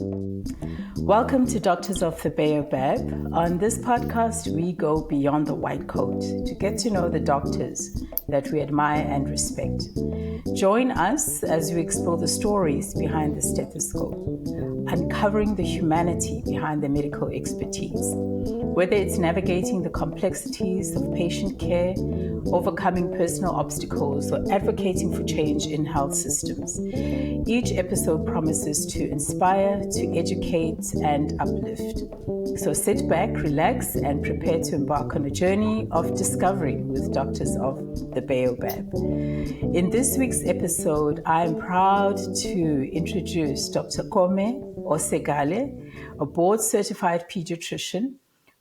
Welcome to Doctors of the Baobab. On this podcast, we go beyond the white coat to get to know the doctors that we admire and respect. Join us as we explore the stories behind the stethoscope, uncovering the humanity behind the medical expertise. Whether it's navigating the complexities of patient care, overcoming personal obstacles, or advocating for change in health systems, each episode promises to inspire, to educate, and uplift. So sit back, relax, and prepare to embark on a journey of discovery with Doctors of the Baobab. In this week's episode, I am proud to introduce Dr. Kome Oseghale, a board-certified pediatrician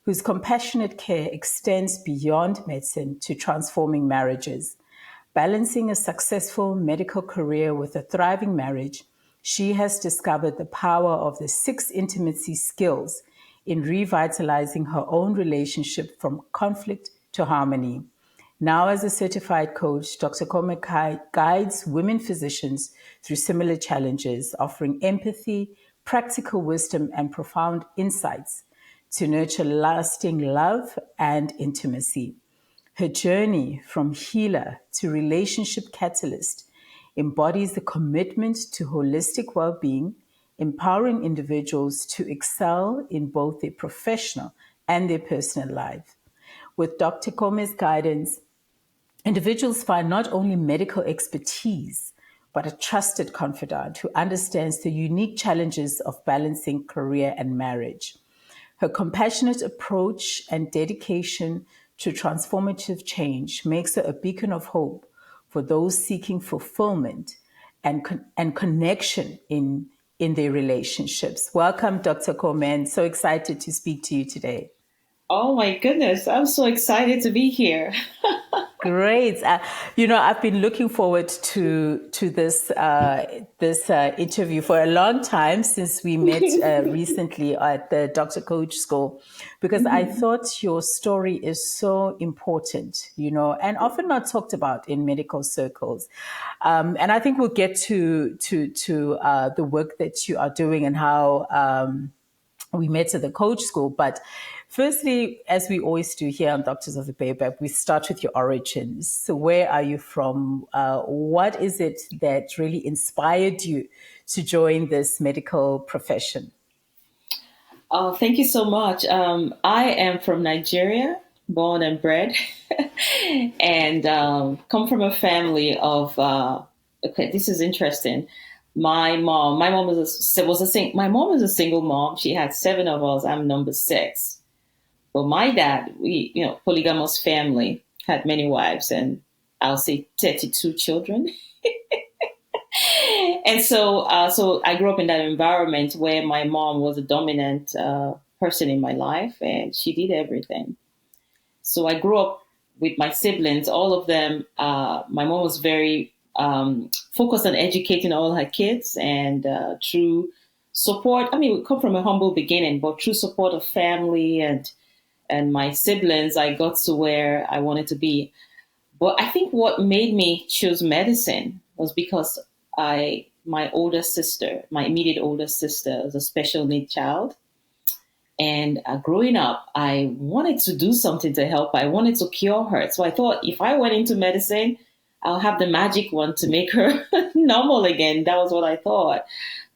whose compassionate care extends beyond medicine to transforming marriages. Balancing a successful medical career with a thriving marriage, she has discovered the power of the 6 intimacy skills in revitalizing her own relationship from conflict to harmony. Now, as a certified coach, Dr. Kome guides women physicians through similar challenges, offering empathy, practical wisdom, and profound insights to nurture lasting love and intimacy. Her journey from healer to relationship catalyst embodies the commitment to holistic well-being, empowering individuals to excel in both their professional and their personal life. With Dr. Kome's guidance, individuals find not only medical expertise, but a trusted confidant who understands the unique challenges of balancing career and marriage. Her compassionate approach and dedication to transformative change makes her a beacon of hope for those seeking fulfillment and connection in their relationships. Welcome, Dr. Kome. So excited to speak to you today. Oh my goodness, I'm so excited to be here. Great. I've been looking forward to this interview for a long time since we met recently at the Dr. Coach School, because I thought your story is so important, and often not talked about in medical circles. And I think we'll get to the work that you are doing and how we met at the Coach School. But firstly, as we always do here on Doctors of the Baobab, we start with your origins. So where are you from? What is it that really inspired you to join this medical profession? Oh, thank you so much. I am from Nigeria, born and bred, and come from a family of. Okay, this is interesting. My mom my mom is a single mom. She had 7 of us. I'm number 6. But my dad, polygamous family, had many wives, and I'll say 32 children. And so I grew up in that environment where my mom was a dominant person in my life, and she did everything. So I grew up with my siblings, all of them. My mom was very focused on educating all her kids, and through support. I mean, we come from a humble beginning, but through support of family and my siblings, I got to where I wanted to be. But I think what made me choose medicine was because my immediate older sister, was a special needs child. And growing up, I wanted to do something to help. I wanted to cure her. So I thought if I went into medicine, I'll have the magic one to make her normal again. That was what I thought.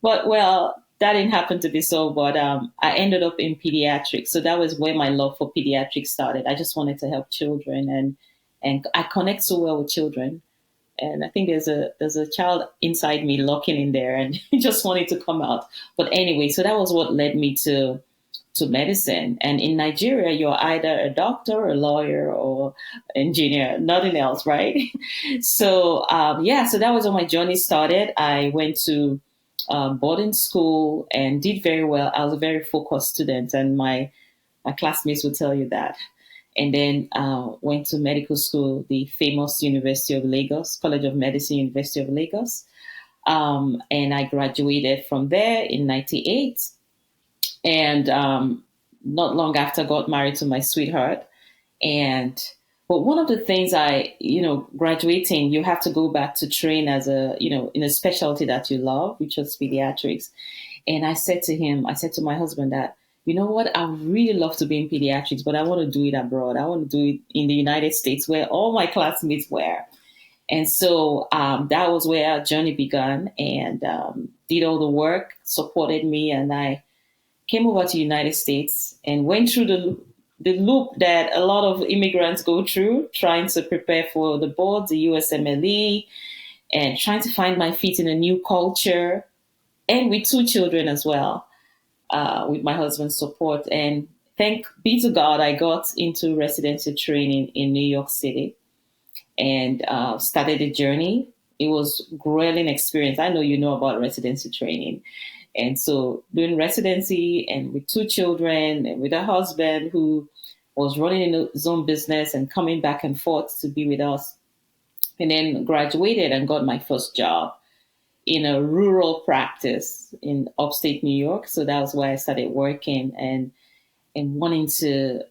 But well, that didn't happen to be so. But I ended up in pediatrics. So that was where my love for pediatrics started. I just wanted to help children, and I connect so well with children. And I think there's a child inside me locking in there and just wanted to come out. But anyway, so that was what led me to medicine. And in Nigeria, you're either a doctor, a lawyer, or engineer, nothing else, right? So so that was when my journey started. I went to boarding school and did very well. I was a very focused student, and my classmates would tell you that. And then went to medical school, the famous University of Lagos, College of Medicine, University of Lagos. And I graduated from there in 98. And not long after, got married to my sweetheart. But one of the things graduating, you have to go back to train as in a specialty that you love, which was pediatrics. And I said to my husband that, you know what, I would really love to be in pediatrics, but I want to do it abroad. I want to do it in the United States where all my classmates were. And so that was where our journey began, and did all the work, supported me, and I came over to the United States and went through the loop that a lot of immigrants go through, trying to prepare for the board, the USMLE, and trying to find my feet in a new culture, and with two children as well, with my husband's support. And thank be to God, I got into residency training in New York City and started the journey. It was a grueling experience. I know you know about residency training. And so doing residency and with two children and with a husband who was running his own business and coming back and forth to be with us. And then graduated and got my first job in a rural practice in upstate New York. So that was where I started working and wanting to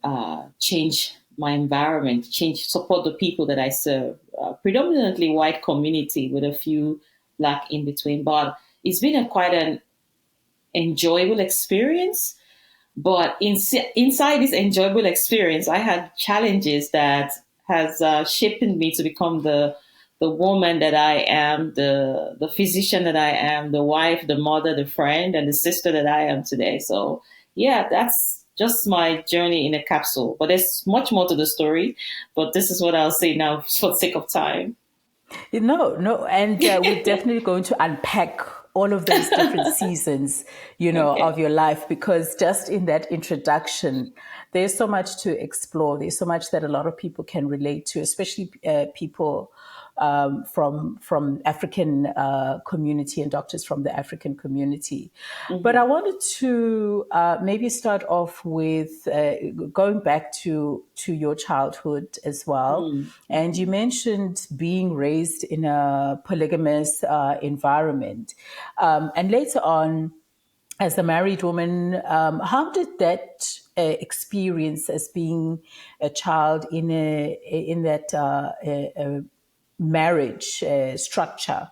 change my environment, support the people that I serve, predominantly white community with a few Black in between. But it's been quite an enjoyable experience. But inside this enjoyable experience, I had challenges that has shaped me to become the woman that I am, the physician that I am, the wife, the mother, the friend, and the sister that I am today. So yeah, that's just my journey in a capsule. But there's much more to the story. But this is what I'll say now for the sake of time. No, and we're definitely going to unpack all of those different seasons, Okay. of your life, because just in that introduction, there's so much to explore. There's so much that a lot of people can relate to, especially people from African community and doctors from the African community. Mm-hmm. But I wanted to maybe start off with going back to your childhood as well. Mm-hmm. And you mentioned being raised in a polygamous environment. And later on, as a married woman, how did that experience as being a child in that marriage structure,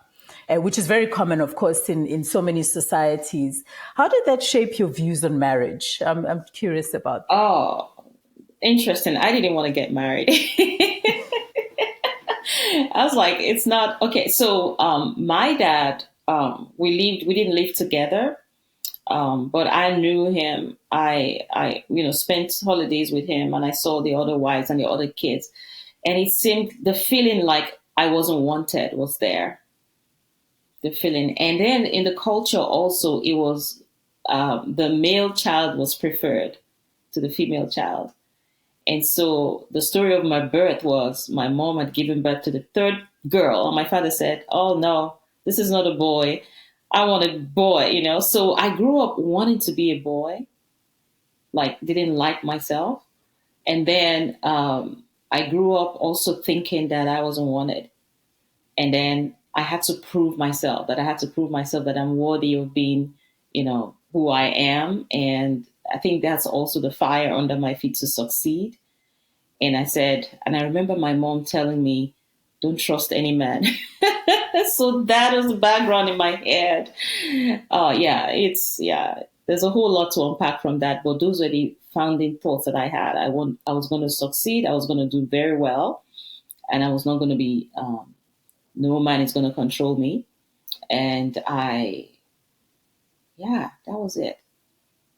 which is very common, of course, in so many societies. How did that shape your views on marriage? I'm curious about that. Oh, interesting. I didn't want to get married. I was like, it's not okay. So my dad, we didn't live together, but I knew him. I spent holidays with him, and I saw the other wives and the other kids, and it seemed the feeling like I wasn't wanted was there. The feeling, and then in the culture also, it was the male child was preferred to the female child. And so the story of my birth was my mom had given birth to the third girl. And my father said, oh, no, this is not a boy. I want a boy. So I grew up wanting to be a boy, like didn't like myself. And then I grew up also thinking that I wasn't wanted. And then I had to prove myself, that I'm worthy of being, who I am. And I think that's also the fire under my feet to succeed. And I remember my mom telling me, don't trust any man. So that is the background in my head. Oh, yeah, there's a whole lot to unpack from that. But those were the founding thoughts that I had. I was going to succeed. I was going to do very well. And I was not going to be, no man is going to control me. And that was it.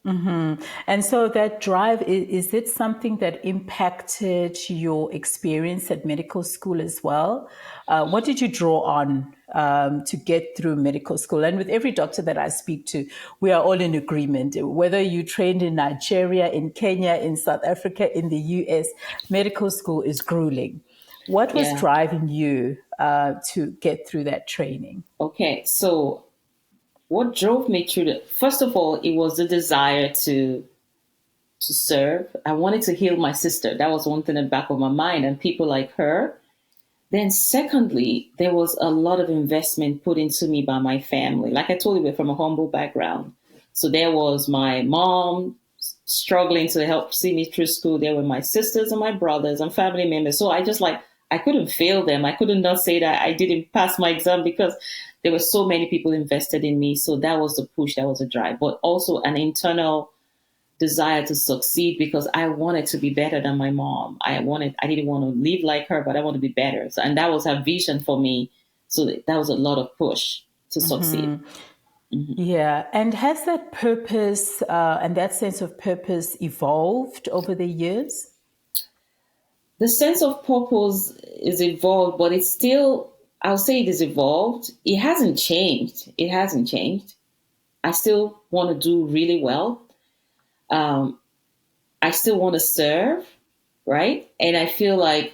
Mm-hmm. And so that drive, is it something that impacted your experience at medical school as well? What did you draw on to get through medical school? And with every doctor that I speak to, we are all in agreement. Whether you trained in Nigeria, in Kenya, in South Africa, in the US, medical school is grueling. What was driving you to get through that training? Okay, so what drove me through first of all, it was the desire to serve. I wanted to heal my sister. That was one thing in the back of my mind, and people like her. Then secondly, there was a lot of investment put into me by my family. Like I told you, we're from a humble background. So there was my mom struggling to help see me through school. There were my sisters and my brothers and family members. So I I couldn't fail them. I couldn't not say that I didn't pass my exam because there were so many people invested in me. So that was the push, that was the drive, but also an internal desire to succeed because I wanted to be better than my mom. I didn't want to live like her, but I want to be better. So, and that was her vision for me. So that was a lot of push to succeed. Yeah. And has that purpose and that sense of purpose evolved over the years? The sense of purpose is evolved, but it's still, I'll say it is evolved. It hasn't changed. It hasn't changed. I still want to do really well. I still want to serve, right? And I feel like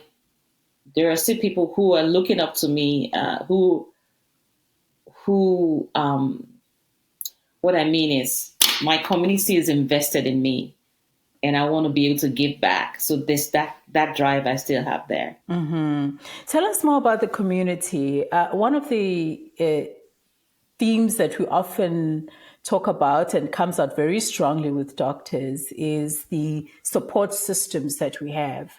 there are still people who are looking up to me, who what I mean is my community is invested in me, and I want to be able to give back. So that drive I still have there. Tell us more about the community. One of the themes that we often talk about and comes out very strongly with doctors is the support systems that we have,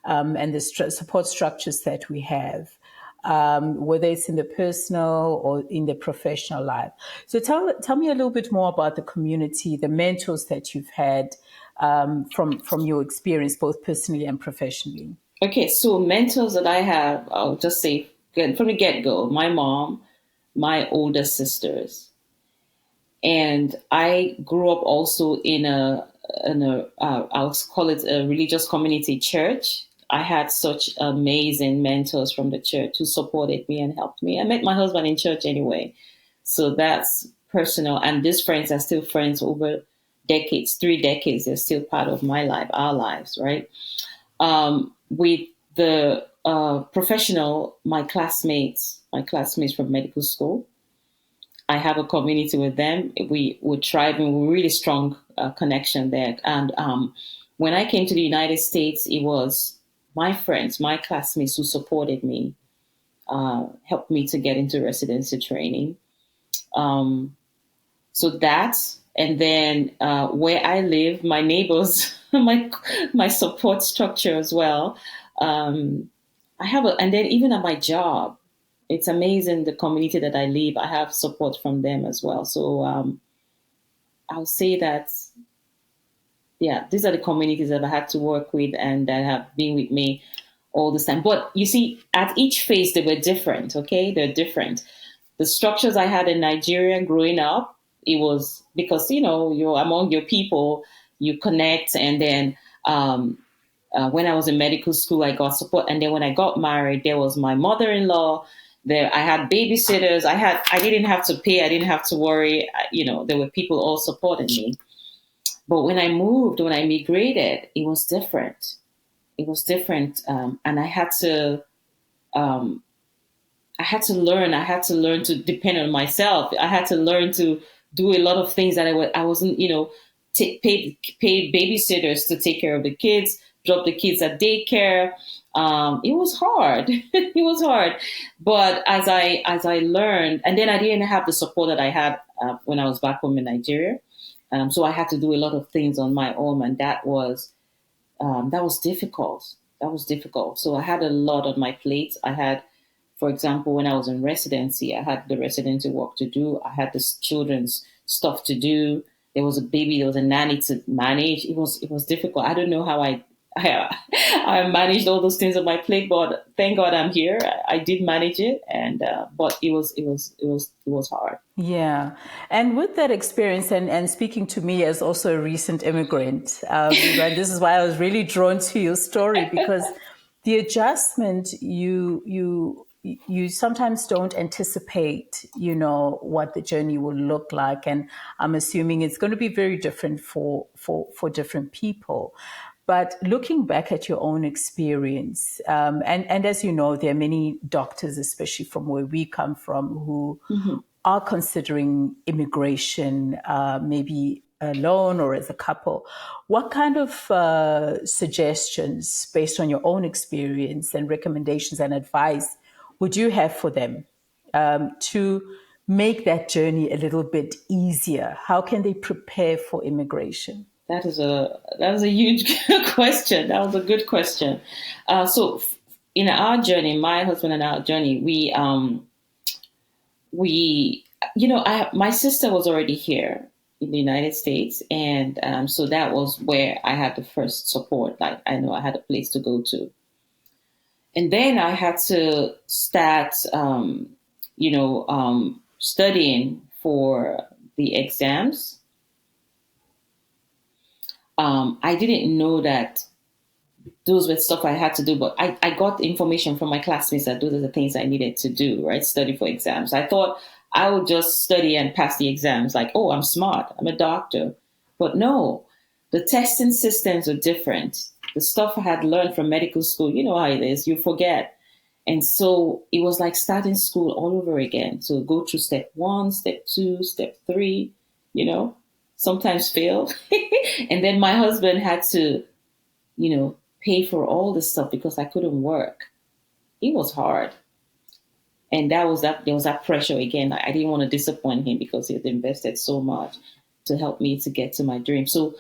and the support structures that we have, whether it's in the personal or in the professional life. So tell me a little bit more about the community, the mentors that you've had from your experience, both personally and professionally. Okay, so mentors that I have, I'll just say from the get-go, my mom, my older sisters. And I grew up also in I'll call it a religious community church. I had such amazing mentors from the church who supported me and helped me. I met my husband in church anyway. So that's personal. And these friends are still friends over decades, 3 decades. They're still part of my life, our lives, right? With the professional, my classmates from medical school, I have a community with them. We're thriving, we're really strong connection there. And when I came to the United States, it was my friends, my classmates who supported me, helped me to get into residency training. So that's, and then where I live, my neighbors, my support structure as well. And then even at my job, it's amazing the community that I live. I have support from them as well. So I'll say that, yeah, these are the communities that I had to work with and that have been with me all this time. But you see, at each phase, they were different. Okay, they're different. The structures I had in Nigeria growing up, it was because you're among your people, you connect, and then. When I was in medical school, I got support. And then when I got married, there was my mother-in-law. There, I had babysitters. I didn't have to pay. I didn't have to worry. There were people all supporting me. But when I migrated, it was different. It was different. And I had to learn. I had to learn to depend on myself. I had to learn to do a lot of things that I wasn't, paid babysitters to take care of the kids, drop the kids at daycare. It was hard. It was hard. But as I learned, and then I didn't have the support that I had when I was back home in Nigeria. So I had to do a lot of things on my own, and that was difficult. That was difficult. So I had a lot on my plate. I had, for example, when I was in residency, I had the residency work to do. I had the children's stuff to do. There was a baby, there was a nanny to manage. It was difficult. I don't know how I managed all those things on my plate, but thank God I'm here. I did manage it, and but it was hard. Yeah, and with that experience, and speaking to me as also a recent immigrant, right, this is why I was really drawn to your story, because the adjustment you sometimes don't anticipate, what the journey will look like, and I'm assuming it's going to be very different for different people. But looking back at your own experience, and as you know, there are many doctors, especially from where we come from, who are considering immigration, maybe alone or as a couple. What kind of suggestions, based on your own experience and recommendations and advice, would you have for them to make that journey a little bit easier? How can they prepare for immigration? That is a huge question. That was a good question. So in our journey, my husband and our journey, we, my sister was already here in the United States, and so that was where I had the first support. Like I know I had a place to go to, and then I had to start, studying for the exams. I didn't know that those were stuff I had to do, but I got information from my classmates that those are the things I needed to do, right? Study for exams. I thought I would just study and pass the exams, like, oh, I'm smart, I'm a doctor. But no, the testing systems are different. The stuff I had learned from medical school, you know how it is, you forget. And so it was like starting school all over again. So go through step 1, step 2, step 3, sometimes fail. And then my husband had to, pay for all this stuff because I couldn't work. It was hard. And there was that pressure again. I didn't want to disappoint him because he had invested so much to help me to get to my dream. So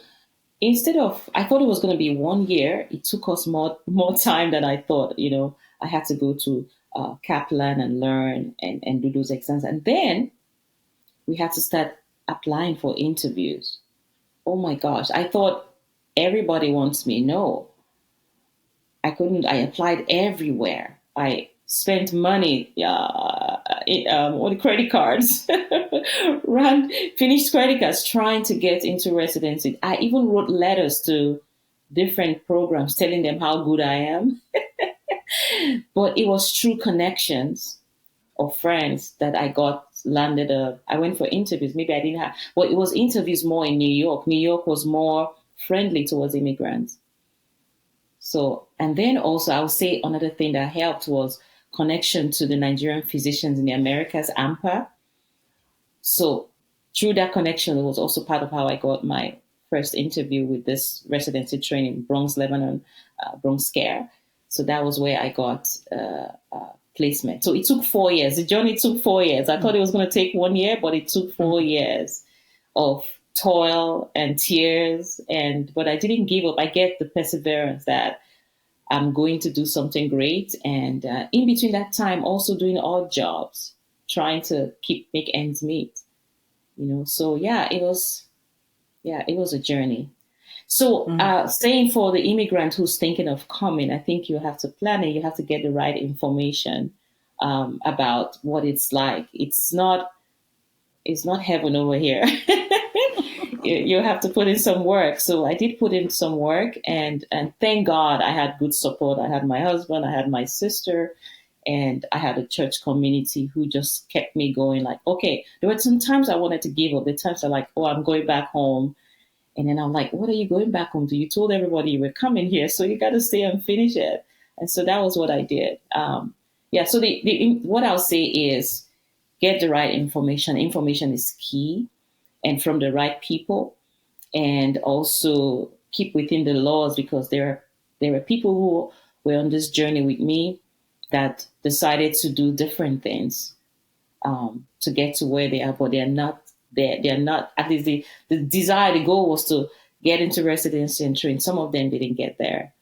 I thought it was going to be 1 year. It took us more time than I thought. I had to go to Kaplan and learn and do those exams. And then we had to start applying for interviews. Oh my gosh. I thought everybody wants me. No, I couldn't. I applied everywhere. I spent money on the credit cards, finished credit cards trying to get into residency. I even wrote letters to different programs telling them how good I am. But it was through connections of friends that I I went for interviews. Maybe I didn't have, well, it was interviews more in New York. New York was more friendly towards immigrants. So, and then also I would say another thing that helped was connection to the Nigerian physicians in the Americas, AMPA. So through that connection, it was also part of how I got my first interview with this residency training, Bronx, Lebanon, Bronx Care. So that was where I got placement. So it took 4 years. The journey took 4 years. I thought it was going to take 1 year, but it took 4 years of toil and tears, but I didn't give up. I get the perseverance that I'm going to do something great, and in between that time, also doing odd jobs, trying to make ends meet. So it was a journey. So saying for the immigrant who's thinking of coming, I think you have to plan it. You have to get the right information about what it's like. It's not heaven over here. You have to put in some work. So I did put in some work, and thank God I had good support. I had my husband, I had my sister, and I had a church community who just kept me going. Like, okay, there were some times I wanted to give up. The times I'm like, oh, I'm going back home. And then I'm like, what are you going back home to? You told everybody you were coming here, so you got to stay and finish it. And so that was what I did. So what I'll say is get the right information. Information is key, and from the right people, and also keep within the laws, because there are people who were on this journey with me that decided to do different things to get to where they are, but they're not there. They're not, at least the desire, the goal was to get into residency and train. Some of them didn't get there.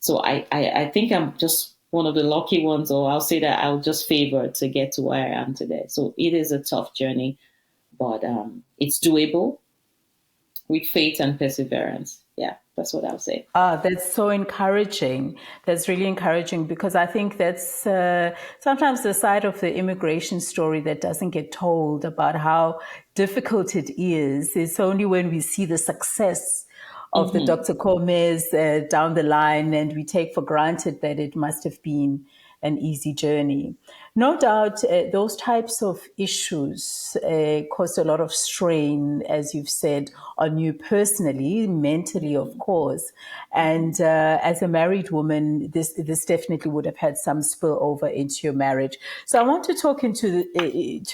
So I think I'm just one of the lucky ones, or I'll say that I was just favored to get to where I am today. So it is a tough journey, but it's doable with faith and perseverance. Yeah, that's what I'll say. That's so encouraging. That's really encouraging, because I think that's sometimes the side of the immigration story that doesn't get told about how difficult it is. It's only when we see the success of the Dr. Kome's down the line, and we take for granted that it must have been an easy journey. No doubt those types of issues cause a lot of strain, as you've said, on you personally, mentally, of course. And as a married woman, this definitely would have had some spillover into your marriage. So I want to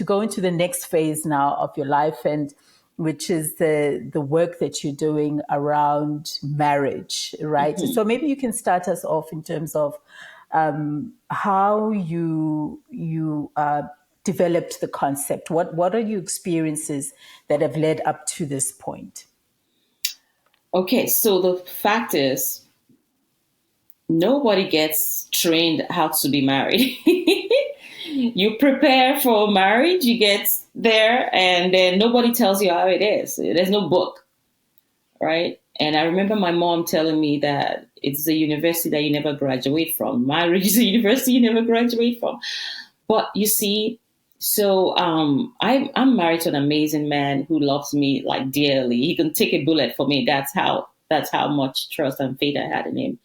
go into the next phase now of your life, and which is the work that you're doing around marriage, right? So maybe you can start us off in terms of how you developed the concept. What are your experiences that have led up to this point? Okay, so the fact is, nobody gets trained how to be married. You prepare for marriage, you get there, and then nobody tells you how it is. There's no book, right? And I remember my mom telling me that it's a university that you never graduate from. Marriage is a university you never graduate from. But you see, so I'm married to an amazing man who loves me like dearly. He can take a bullet for me. That's how much trust and faith I had in him.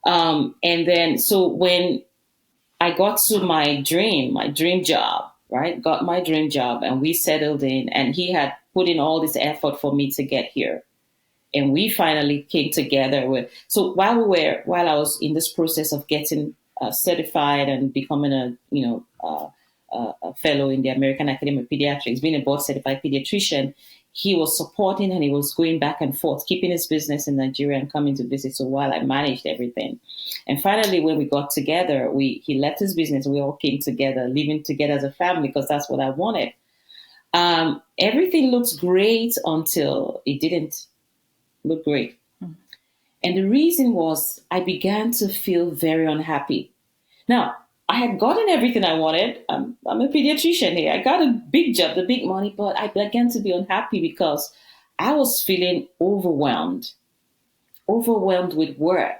And then so when I got to my dream job, right? Got my dream job, and we settled in, and he had put in all this effort for me to get here, and we finally came together with. So while I was in this process of getting certified and becoming a fellow in the American Academy of Pediatrics, being a board certified pediatrician, he was supporting and he was going back and forth, keeping his business in Nigeria and coming to visit. So while I managed everything, and finally when we got together, he left his business. We all came together, living together as a family because that's what I wanted. Everything looked great until it didn't look great. And the reason was I began to feel very unhappy. Now, I had gotten everything I wanted. I'm a pediatrician here. I got a big job, the big money, but I began to be unhappy because I was feeling overwhelmed with work,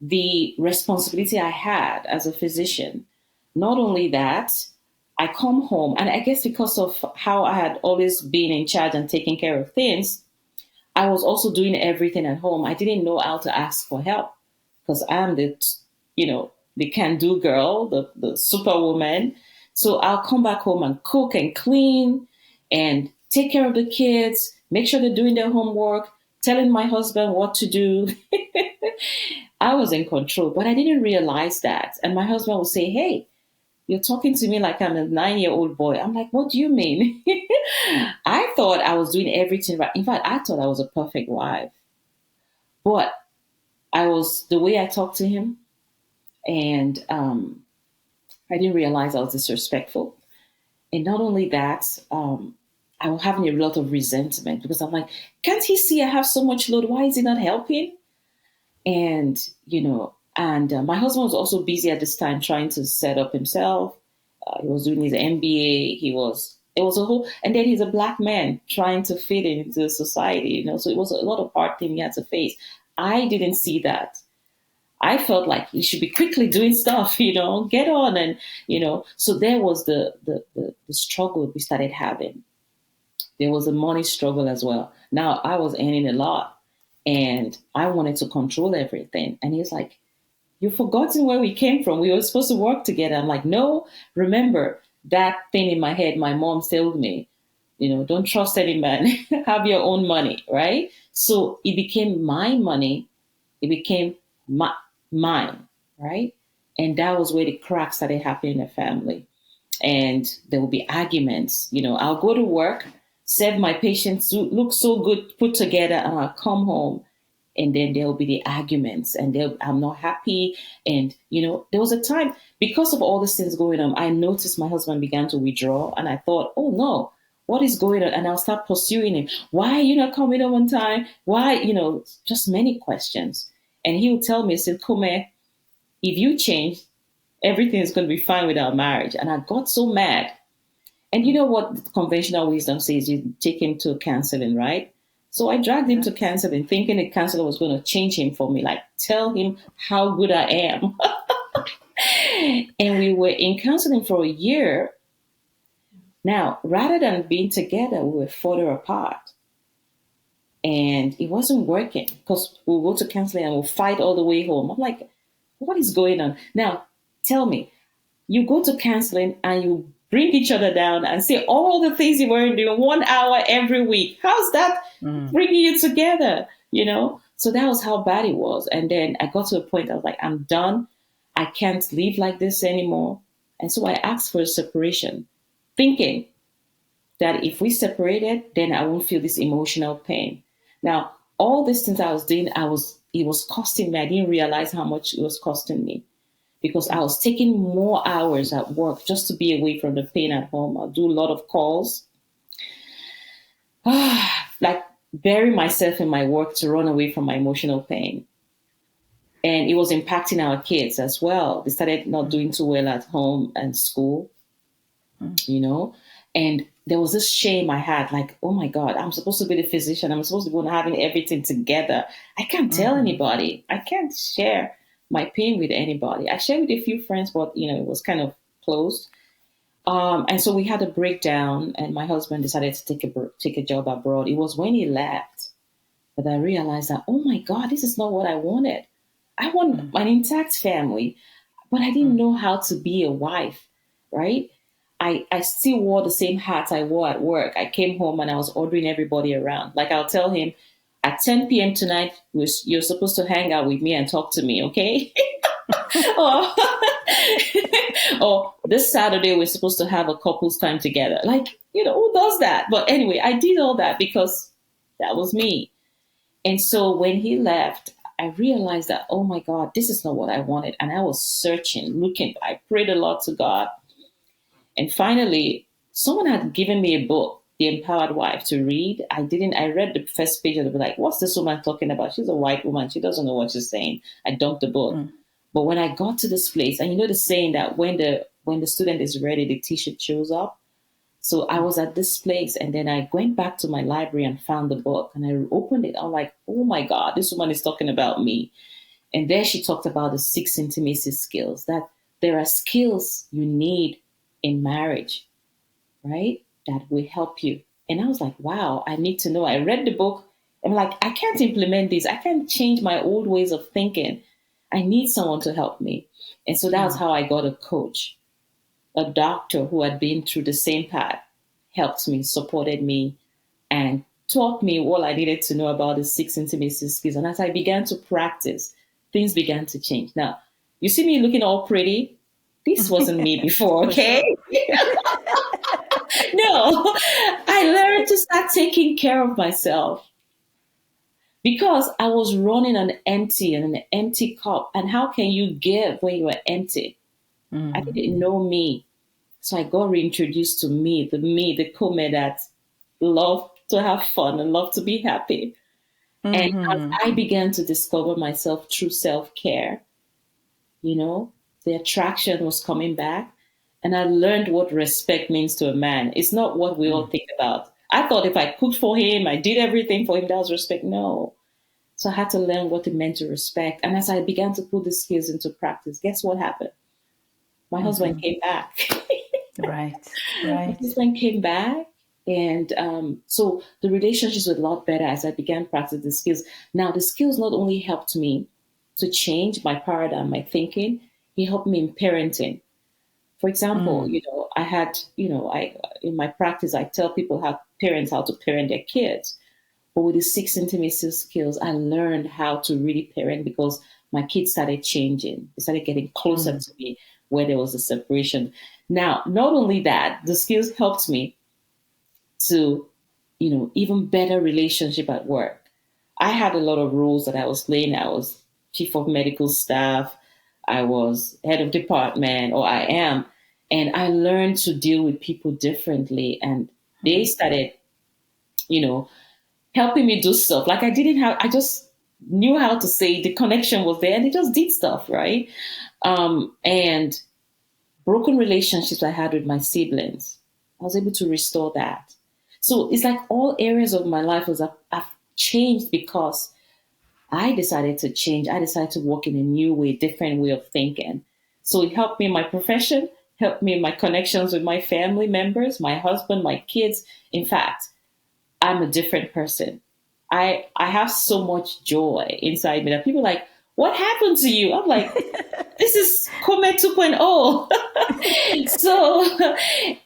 the responsibility I had as a physician. Not only that, I come home, and I guess because of how I had always been in charge and taking care of things, I was also doing everything at home. I didn't know how to ask for help because I'm the can-do girl, the superwoman. So I'll come back home and cook and clean and take care of the kids, make sure they're doing their homework, telling my husband what to do. I was in control, but I didn't realize that. And my husband would say, "Hey, you're talking to me like I'm a 9-year-old boy." I'm like, "What do you mean?" I thought I was doing everything right. In fact, I thought I was a perfect wife. But the way I talked to him, and I didn't realize I was disrespectful. And not only that, I was having a lot of resentment because I'm like, can't he see I have so much load? Why is he not helping? And, my husband was also busy at this time trying to set up himself. He was doing his MBA. It was a whole, and then he's a black man trying to fit into society, so it was a lot of hard things he had to face. I didn't see that. I felt like he should be quickly doing stuff, get on. And, so there was the struggle we started having. There was a money struggle as well. Now I was earning a lot and I wanted to control everything. And he's like, "You've forgotten where we came from. We were supposed to work together." I'm like, "No, remember that thing in my head. My mom told me, don't trust any man, have your own money." Right. So it became my money. It became mine. Right. And that was where the cracks started happening in the family. And there will be arguments. I'll go to work, serve my patients, look so good, put together, and I'll come home. And then there will be the arguments, and I'm not happy. And, there was a time, because of all these things going on, I noticed my husband began to withdraw. And I thought, oh, no, what is going on? And I'll start pursuing him. Why are you not coming home on time? Why, just many questions. And he would tell me, he said, "Kome, if you change, everything is going to be fine with our marriage." And I got so mad. And you know what conventional wisdom says? You take him to counseling, right? So I dragged him to counseling, thinking the counselor was going to change him for me, like tell him how good I am. And we were in counseling for a year. Now, rather than being together, we were further apart. And it wasn't working because we'll go to counseling and we'll fight all the way home. I'm like, what is going on? Now, tell me, you go to counseling and you bring each other down and say all the things you weren't doing 1 hour every week. How's that bringing you together? So that was how bad it was. And then I got to a point, I was like, I'm done. I can't live like this anymore. And so I asked for a separation, thinking that if we separated, then I won't feel this emotional pain. Now, all these things I was doing, it was costing me. I didn't realize how much it was costing me, because I was taking more hours at work just to be away from the pain at home. I'll do a lot of calls, like bury myself in my work to run away from my emotional pain. And it was impacting our kids as well. They started not doing too well at home and school, you know. And there was this shame I had, like, oh my God, I'm supposed to be the physician. I'm supposed to be having everything together. I can't tell anybody. I can't share my pain with anybody. I shared with a few friends, but, you know, it was kind of closed. And so we had a breakdown, and my husband decided to take a job abroad. It was when he left that I realized that, oh my God, this is not what I wanted. I want an intact family, but I didn't know how to be a wife, right? I still wore the same hat I wore at work. I came home and I was ordering everybody around. Like, I'll tell him, at 10 p.m. tonight, you're supposed to hang out with me and talk to me, okay? or this Saturday, we're supposed to have a couple's time together. Like, you know, who does that? But anyway, I did all that because that was me. And so when he left, I realized that, oh my God, this is not what I wanted. And I was searching, looking. I prayed a lot to God. And finally, someone had given me a book, The Empowered Wife, to read. I read the first page and I was like, what's this woman talking about? She's a white woman. She doesn't know what she's saying. I dumped the book. But when I got to this place, and you know the saying that when the student is ready, the teacher shows up. So I was at this place, and then I went back to my library and found the book, and I opened it. I'm like, oh my God, this woman is talking about me. And there she talked about the 6 intimacy skills, that there are skills you need in marriage, right? That will help you. And I was like, wow, I need to know. I read the book. I'm like, I can't implement this. I can't change my old ways of thinking. I need someone to help me. And so that's how I got a coach. A doctor who had been through the same path helped me, supported me, and taught me all I needed to know about the 6 intimacy skills. And as I began to practice, things began to change. Now, you see me looking all pretty. This wasn't me before, okay? No, I learned to start taking care of myself because I was running on an empty cup. And how can you give when you are empty? I didn't know me. So I got reintroduced to me, the Kome that loved to have fun and loved to be happy. And as I began to discover myself through self-care, you know, the attraction was coming back. And I learned what respect means to a man. It's not what we all think about. I thought if I cooked for him, I did everything for him, that was respect. No. So I had to learn what it meant to respect. And as I began to put the skills into practice, guess what happened? My husband came back. Right. My husband came back. And so the relationships were a lot better as I began practicing the skills. Now, the skills not only helped me to change my paradigm, my thinking, it helped me in parenting. For example, you know, I had, you know, in my practice, I tell parents how to parent their kids. But with the 6 intimacy skills, I learned how to really parent because my kids started changing. They started getting closer to me where there was a separation. Now, not only that, the skills helped me to, you know, even better relationship at work. I had a lot of roles that I was playing. I was chief of medical staff. I was head of department, or I am. And I learned to deal with people differently. And they started, you know, helping me do stuff. Like I just knew how to say the connection was there and they just did stuff, right? And broken relationships I had with my siblings, I was able to restore that. So it's like all areas of my life have changed because I decided to change. I decided to work in a new way, different way of thinking. So it helped me in my profession, helped me in my connections with my family members, my husband, my kids. In fact, I'm a different person. I have so much joy inside me that people are like, what happened to you? I'm like, this is Kome 2.0. So,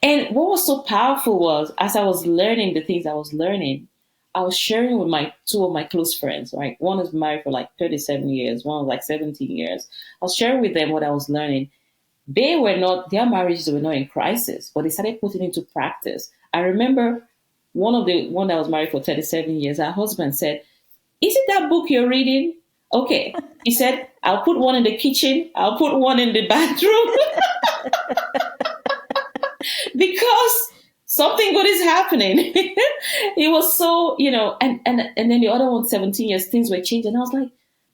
and what was so powerful was as I was learning the things I was learning, I was sharing with two of my close friends, right? One is married for like 37 years. One was like 17 years. I was sharing with them what I was learning. Their marriages were not in crisis, but they started putting it into practice. I remember one that was married for 37 years, her husband said, is it that book you're reading? Okay. He said, I'll put one in the kitchen. I'll put one in the bathroom. Because something good is happening. It was so, you know, and then the other one, 17 years, things were changing. I was like,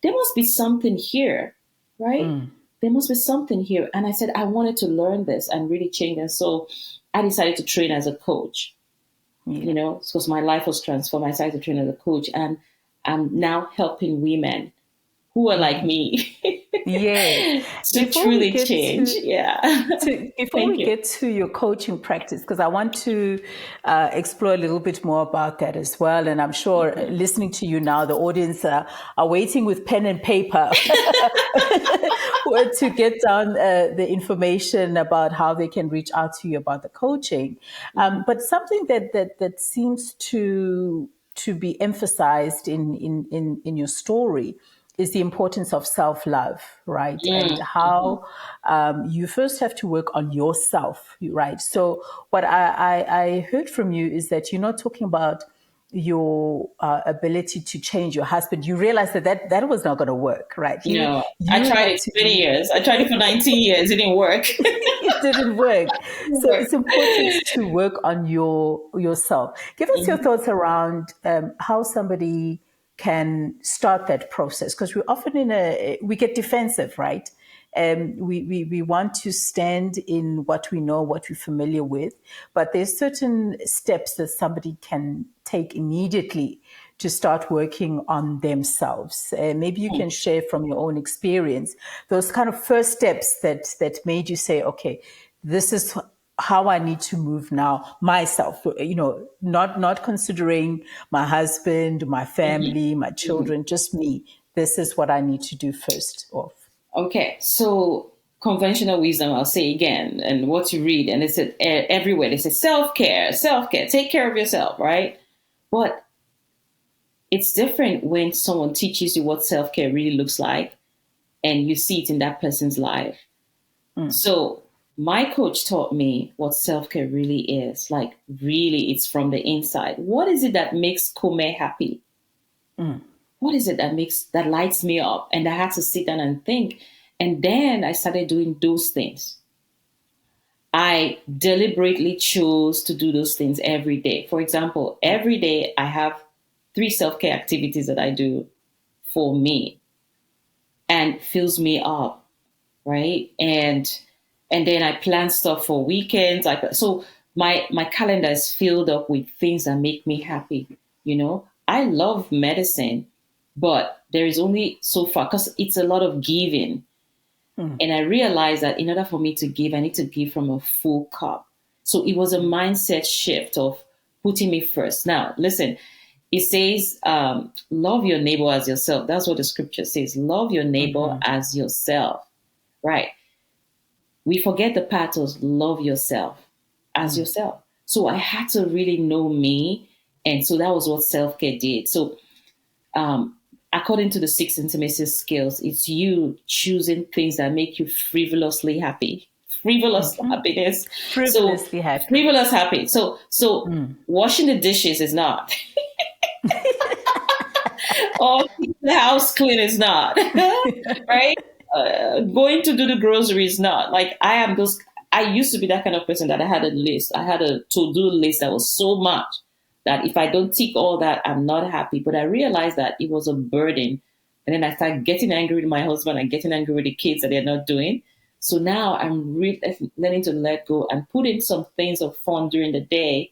there must be something here, right? There must be something here. And I said, I wanted to learn this and really change. And so I decided to train as a coach, because my life was transformed. I decided to train as a coach, and I'm now helping women who are like me to truly change. Before we get to your coaching practice, because I want to explore a little bit more about that as well. And I'm sure listening to you now, the audience are waiting with pen and paper to get down the information about how they can reach out to you about the coaching. But something that seems to be emphasized in your story is the importance of self-love, right? And how you first have to work on yourself, right? So what I heard from you is that you're not talking about your ability to change your husband. You realize that was not going to work, right? I tried it 20 years. I tried it for 19 years. It didn't work. It didn't work. So it's important to work on yourself. Give us your thoughts around how somebody can start that process, because we're often we get defensive, right? We want to stand in what we know, what we're familiar with, but there's certain steps that somebody can take immediately to start working on themselves. Maybe you can share from your own experience those kind of first steps that made you say, okay, this is how I need to move now, myself, not considering my husband, my family, my children, just me. This is what I need to do first off. Okay, so conventional wisdom, I'll say again, and what you read, and it's everywhere. They say self-care, take care of yourself, right? But it's different when someone teaches you what self-care really looks like and you see it in that person's life. So my coach taught me what self-care really is. Like, really, it's from the inside. What is it that makes Kome happy? What is it that lights me up? And I had to sit down and think. And then I started doing those things. I deliberately chose to do those things every day. For example, every day I have 3 self-care activities that I do for me and fills me up, right? And then I plan stuff for weekends. So my calendar is filled up with things that make me happy. I love medicine, but there is only so far, because it's a lot of giving. And I realized that in order for me to give, I need to give from a full cup. So it was a mindset shift of putting me first. Now, listen, it says, love your neighbor as yourself. That's what the scripture says. Love your neighbor as yourself, right? We forget the part of love yourself as yourself. So I had to really know me. And so that was what self-care did. So according to the 6 intimacy skills, it's you choosing things that make you frivolously happy. Frivolous happiness. Frivolously happy. Frivolous happy. So washing the dishes is not. Or keeping the house clean is not. Right? Going to do the groceries not. Like, I used to be that kind of person that I had a list. I had a to-do list that was so much that if I don't tick all that, I'm not happy. But I realized that it was a burden. And then I started getting angry with my husband and getting angry with the kids that they're not doing. So now I'm really learning to let go and put in some things of fun during the day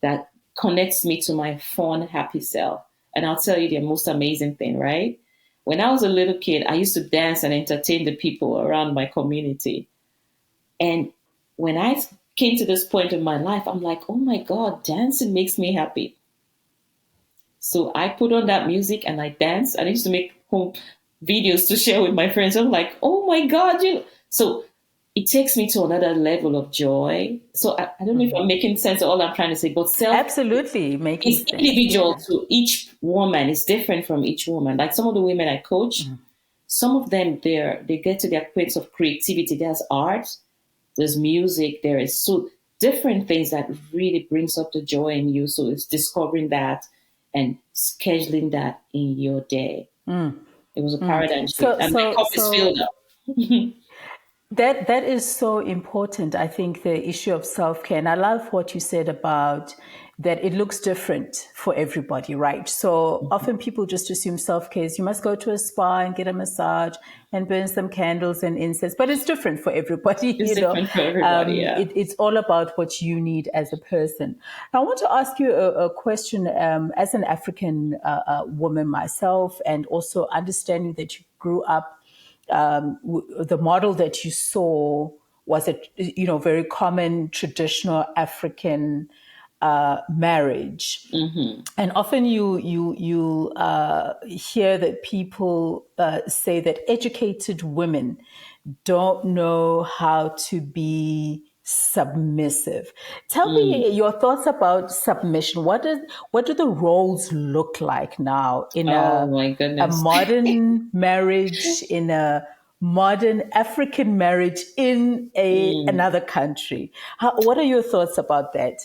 that connects me to my fun, happy self. And I'll tell you the most amazing thing, right? When I was a little kid, I used to dance and entertain the people around my community. And when I came to this point in my life, I'm like, oh my God, dancing makes me happy. So I put on that music and I dance. And I used to make home videos to share with my friends. I'm like, oh my God. So it takes me to another level of joy. So I don't know if I'm making sense of all I'm trying to say, but absolutely making sense. It's individual to each woman. It's different from each woman. Like some of the women I coach, some of them, they get to their points of creativity. There's art, there's music, there is so different things that really brings up the joy in you. So it's discovering that and scheduling that in your day. It was a paradigm shift, and my cup is filled up. That is so important. I think the issue of self-care, and I love what you said about that it looks different for everybody, right? So often people just assume self-care is you must go to a spa and get a massage and burn some candles and incense, but it's different for everybody. It's different for everybody, yeah. It's all about what you need as a person. I want to ask you a question as an African woman myself, and also understanding that you grew up, the model that you saw was a very common traditional African marriage, and often you hear that people say that educated women don't know how to be submissive. Tell me your thoughts about submission. What do the roles look like now in Oh my a goodness. modern marriage, in a modern African marriage in another country? What are your thoughts about that?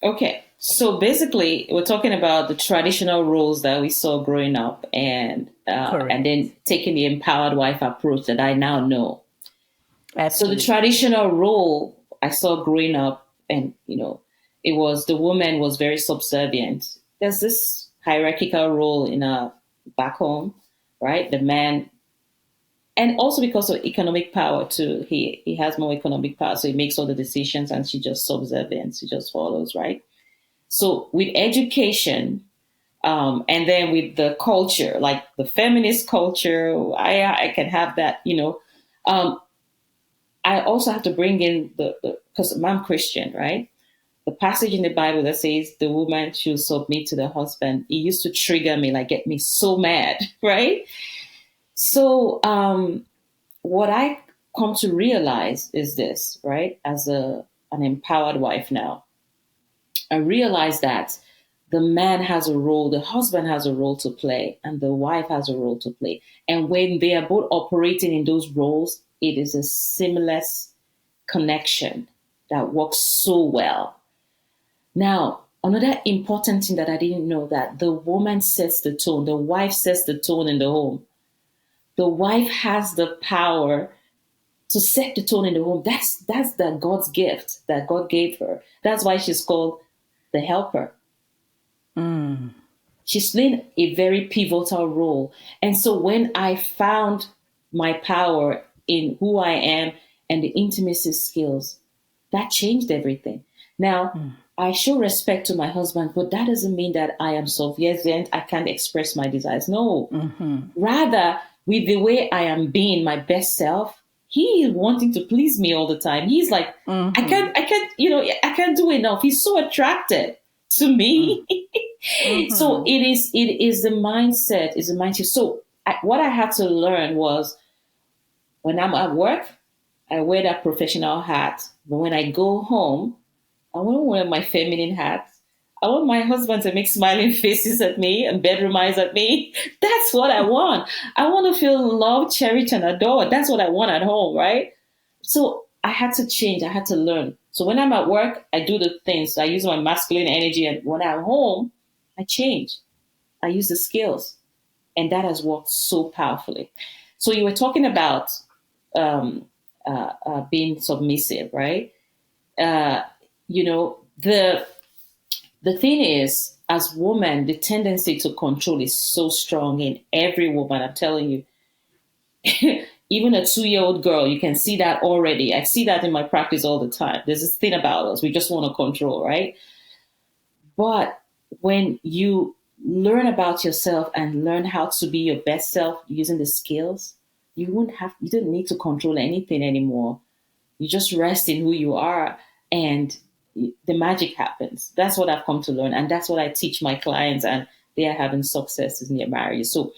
Okay, so basically, we're talking about the traditional roles that we saw growing up, and then taking the empowered wife approach that I now know. Absolutely. So the traditional role I saw growing up, and it was the woman was very subservient. There's this hierarchical role in back home, right? The man, and also because of economic power too, he has more economic power, so he makes all the decisions, and she just subservient, she just follows, right? So with education, and then with the culture, like the feminist culture, I can have that, I also have to bring in because I'm Christian, right? The passage in the Bible that says the woman should submit to the husband, it used to trigger me, like get me so mad, right? So what I come to realize is this, right? As an empowered wife now, I realize that the man has a role, the husband has a role to play, and the wife has a role to play. And when they are both operating in those roles, it is a seamless connection that works so well. Now, another important thing that I didn't know, that the woman sets the tone, the wife sets the tone in the home. The wife has the power to set the tone in the home. That's the God's gift that God gave her. That's why she's called the helper. She's playing a very pivotal role. And so when I found my power in who I am and the intimacy skills, that changed everything. Now, I show respect to my husband, but that doesn't mean that I am subservient. I can't express my desires. No. Rather, with the way I am being my best self, he is wanting to please me all the time. He's like, I can't do enough. He's so attracted to me. So it is the mindset, is the mindset. So what I had to learn was, when I'm at work, I wear that professional hat. But when I go home, I want to wear my feminine hat. I want my husband to make smiling faces at me and bedroom eyes at me. That's what I want. I want to feel loved, cherished, and adored. That's what I want at home, right? So I had to change. I had to learn. So when I'm at work, I do the things. I use my masculine energy. And when I'm home, I change. I use the skills. And that has worked so powerfully. So you were talking about being submissive, right? The thing is, as women, the tendency to control is so strong in every woman. I'm telling you, even a 2-year-old girl, you can see that already. I see that in my practice all the time. There's this thing about us. We just want to control, right? But when you learn about yourself and learn how to be your best self using the skills, you don't need to control anything anymore. You just rest in who you are, and the magic happens. That's what I've come to learn. And that's what I teach my clients, and they are having successes in their marriage. So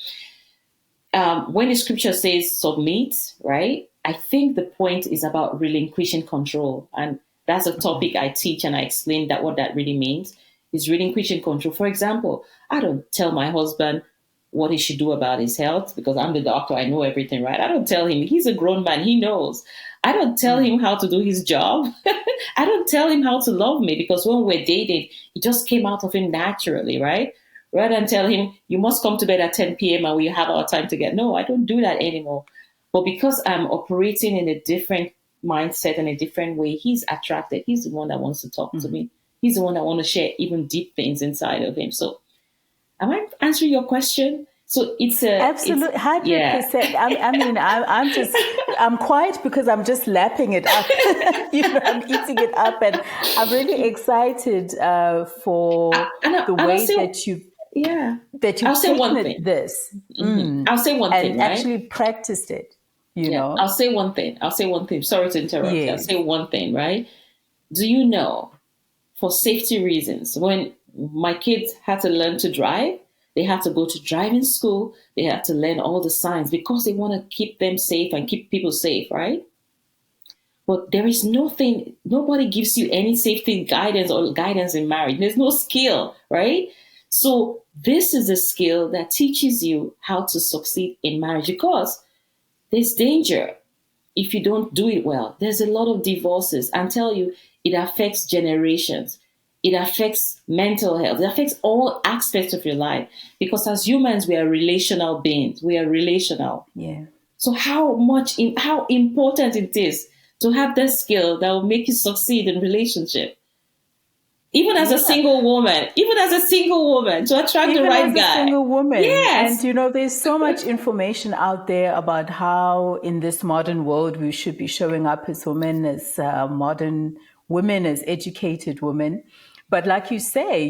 when the scripture says submit, right? I think the point is about relinquishing control. And that's a topic I teach, and I explain that what that really means is relinquishing control. For example, I don't tell my husband what he should do about his health because I'm the doctor. I know everything, right? I don't tell him. He's a grown man. He knows. I don't tell him how to do his job. I don't tell him how to love me, because when we're dating, it just came out of him naturally, right? Rather than tell him, you must come to bed at 10 p.m. and we have our time together. No, I don't do that anymore. But because I'm operating in a different mindset and a different way, he's attracted. He's the one that wants to talk to me. He's the one that want to share even deep things inside of him. So am I answering your question? So it's a absolute 100%. I'm quiet because I'm just lapping it up. I'm eating it up, and I'm really excited for the way that you've taken this. I'll say one thing, and actually practiced it. I'll say one thing. Sorry to interrupt. Yes. I'll say one thing, right? Do you know, for safety reasons, when my kids had to learn to drive, they had to go to driving school. They had to learn all the signs because they want to keep them safe and keep people safe, right? But there is nobody gives you any safety guidance in marriage. There's no skill, right? So this is a skill that teaches you how to succeed in marriage, because there's danger if you don't do it well. There's a lot of divorces. And tell you, it affects generations. It affects mental health. It affects all aspects of your life. Because as humans, we are relational beings. We are relational. Yeah. So how important it is to have that skill that will make you succeed in relationship. Even as a single woman, to attract the right guy. As a single woman. Yes. And, there's so much information out there about how in this modern world we should be showing up as women, as modern women, as educated women. But like you say,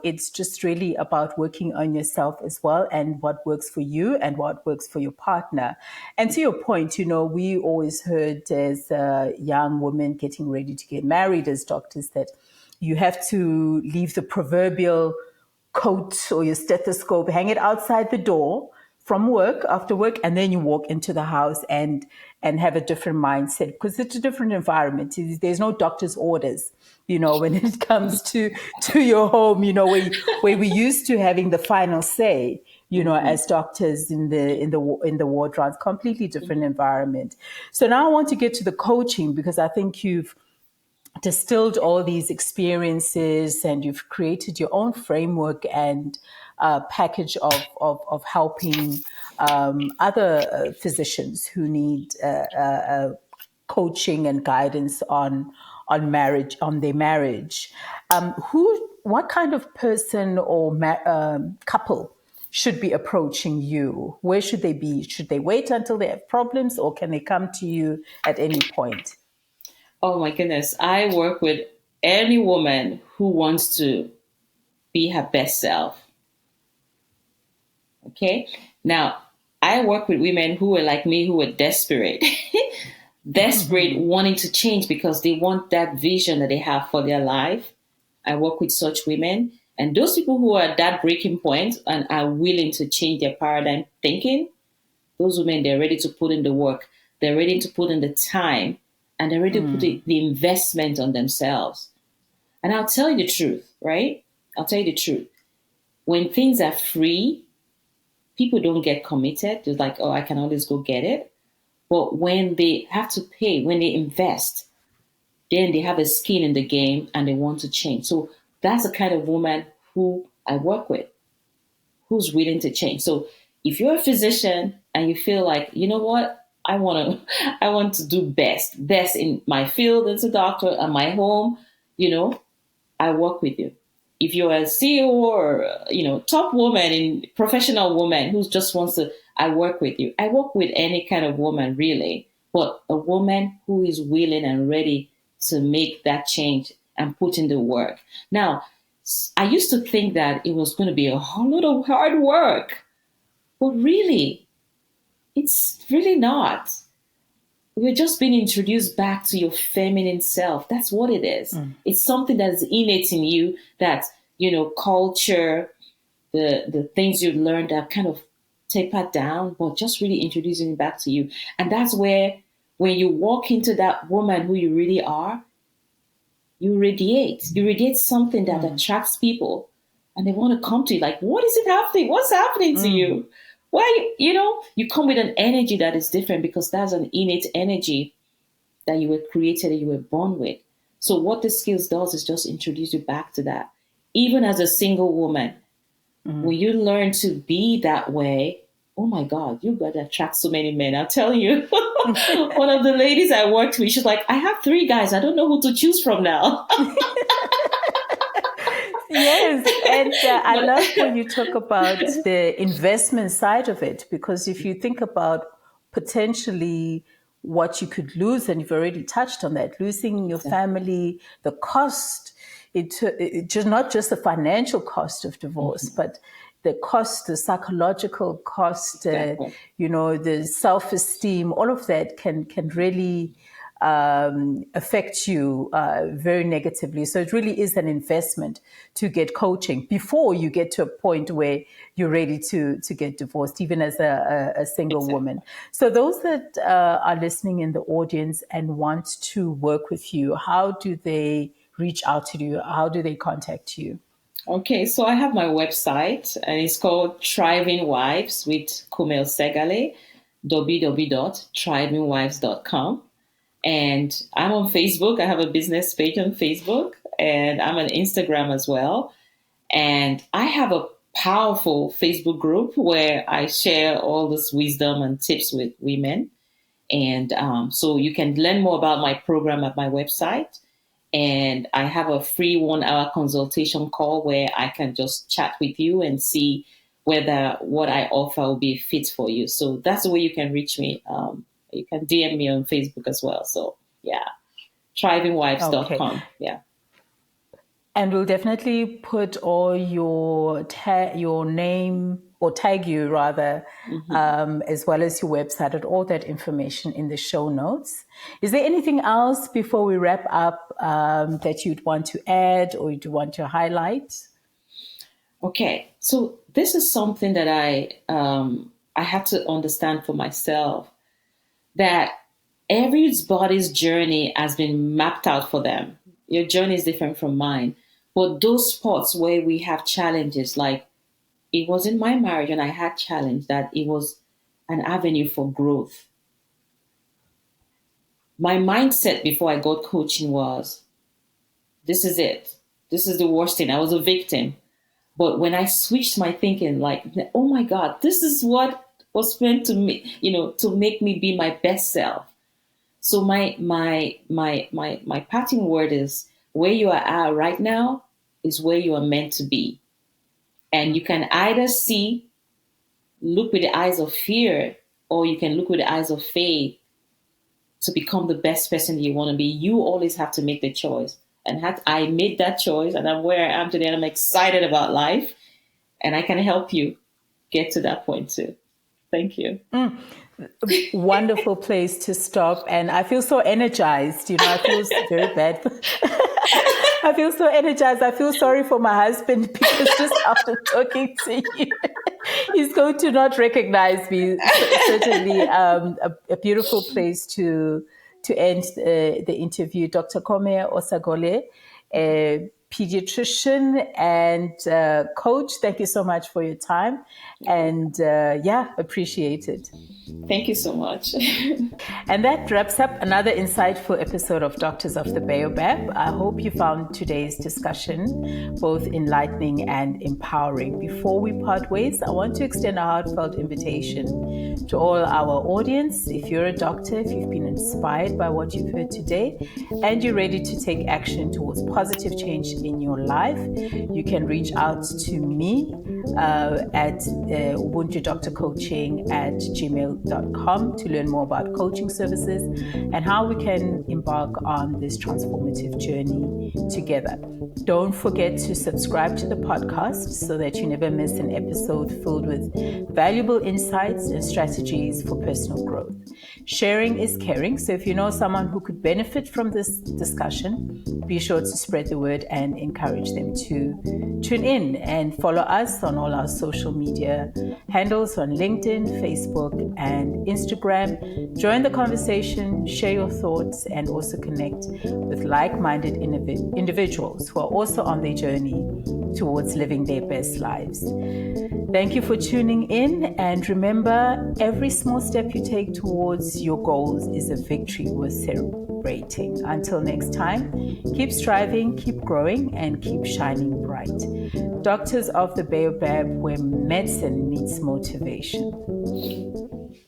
it's just really about working on yourself as well, and what works for you and what works for your partner. And to your point, we always heard as young women getting ready to get married as doctors that you have to leave the proverbial coat or your stethoscope, hang it outside the door from work, after work, and then you walk into the house and have a different mindset, because it's a different environment. There's no doctor's orders, when it comes to your home, where we used to having the final say, as doctors in the ward rounds. Completely different environment. So now I want to get to the coaching, because I think you've distilled all these experiences and you've created your own framework and package of helping other physicians who need coaching and guidance on marriage, on their marriage. What kind of person or couple should be approaching you? Where should they be? Should they wait until they have problems, or can they come to you at any point? Oh my goodness. I work with any woman who wants to be her best self. Okay. Now, I work with women who are like me, who are desperate, wanting to change because they want that vision that they have for their life. I work with such women, and those people who are at that breaking point and are willing to change their paradigm thinking, those women, they're ready to put in the work. They're ready to put in the time. And they're ready to put the investment on themselves. And I'll tell you the truth, right? I'll tell you the truth. When things are free, people don't get committed. They're like, oh, I can always go get it. But when they have to pay, when they invest, then they have a skin in the game and they want to change. So that's the kind of woman who I work with, who's willing to change. So if you're a physician and you feel like, you know what? I want to do best in my field as a doctor and my home, I work with you. If you're a CEO or, top woman, professional woman who just wants to, I work with you. I work with any kind of woman, really, but a woman who is willing and ready to make that change and put in the work. Now, I used to think that it was going to be a whole lot of hard work, but really, it's really not. We're just being introduced back to your feminine self. That's what it is. It's something that is innate in you that, culture, the things you've learned have kind of tapered down, but just really introducing it back to you. And that's where, when you walk into that woman who you really are, you radiate. You radiate something that attracts people, and they want to come to you like, what is it happening? What's happening to you? Why, you come with an energy that is different, because that's an innate energy that you were created and you were born with. So what the skills does is just introduce you back to that. Even as a single woman, when you learn to be that way, oh my God, you're going to attract so many men. I'll tell you. One of the ladies I worked with, she's like, I have 3 guys. I don't know who to choose from now. Yes, and I love when you talk about the investment side of it, because if you think about potentially what you could lose, and you've already touched on that, losing your family, the cost, it just not just the financial cost of divorce, but the cost, the psychological cost, Exactly. the self-esteem, all of that can really affect you very negatively. So it really is an investment to get coaching before you get to a point where you're ready to get divorced, even as a single Exactly. woman. So those that are listening in the audience and want to work with you, how do they reach out to you? How do they contact you? Okay, so I have my website, and it's called Thriving Wives with Kome Oseghale, www.thrivingwives.com. And I'm on Facebook. I have a business page on Facebook, and I'm on Instagram as well. And I have a powerful Facebook group where I share all this wisdom and tips with women. And so you can learn more about my program at my website. And I have a free 1 hour consultation call where I can just chat with you and see whether what I offer will be a fit for you. So that's the way you can reach me. You can DM me on Facebook as well. So yeah, thrivingwives.com. Okay. Yeah. And we'll definitely put all your name, or tag you rather, as well as your website and all that information in the show notes. Is there anything else before we wrap up that you'd want to add or you'd want to highlight? Okay, so this is something that I had to understand for myself, that everybody's journey has been mapped out for them. Your journey is different from mine. But those spots where we have challenges, like it was in my marriage and I had challenge, that it was an avenue for growth. My mindset before I got coaching was, this is it. This is the worst thing. I was a victim. But when I switched my thinking, like, oh my God, this is what was meant to me, to make me be my best self. So my parting word is, where you are at right now is where you are meant to be. And you can either look with the eyes of fear, or you can look with the eyes of faith to become the best person you want to be. You always have to make the choice. And I made that choice, and I'm where I am today, and I'm excited about life, and I can help you get to that point too. Thank you. Wonderful place to stop. And I feel so energized. I feel very bad. I feel so energized. I feel sorry for my husband, because just after talking to you, he's going to not recognize me. Certainly a beautiful place to end the interview. Dr. Kome Oseghale, pediatrician and coach, thank you so much for your time. And appreciate it. Thank you so much. And that wraps up another insightful episode of Doctors of the Baobab. I hope you found today's discussion both enlightening and empowering. Before we part ways, I want to extend a heartfelt invitation to all our audience. If you're a doctor, if you've been inspired by what you've heard today, and you're ready to take action towards positive change in your life, you can reach out to me at ubuntudoctorcoaching@gmail.com to learn more about coaching services and how we can embark on this transformative journey together. Don't forget to subscribe to the podcast so that you never miss an episode filled with valuable insights and strategies for personal growth. Sharing is caring, so if you know someone who could benefit from this discussion, be sure to spread the word and encourage them to tune in, and follow us on all our social media handles on LinkedIn, Facebook, and Instagram. Join the conversation, share your thoughts, and also connect with like-minded individuals who are also on their journey towards living their best lives. Thank you for tuning in, and remember, every small step you take towards your goals is a victory worth celebrating. Until next time, keep striving, keep growing, and keep shining bright. Doctors of the Baobab, where medicine meets motivation.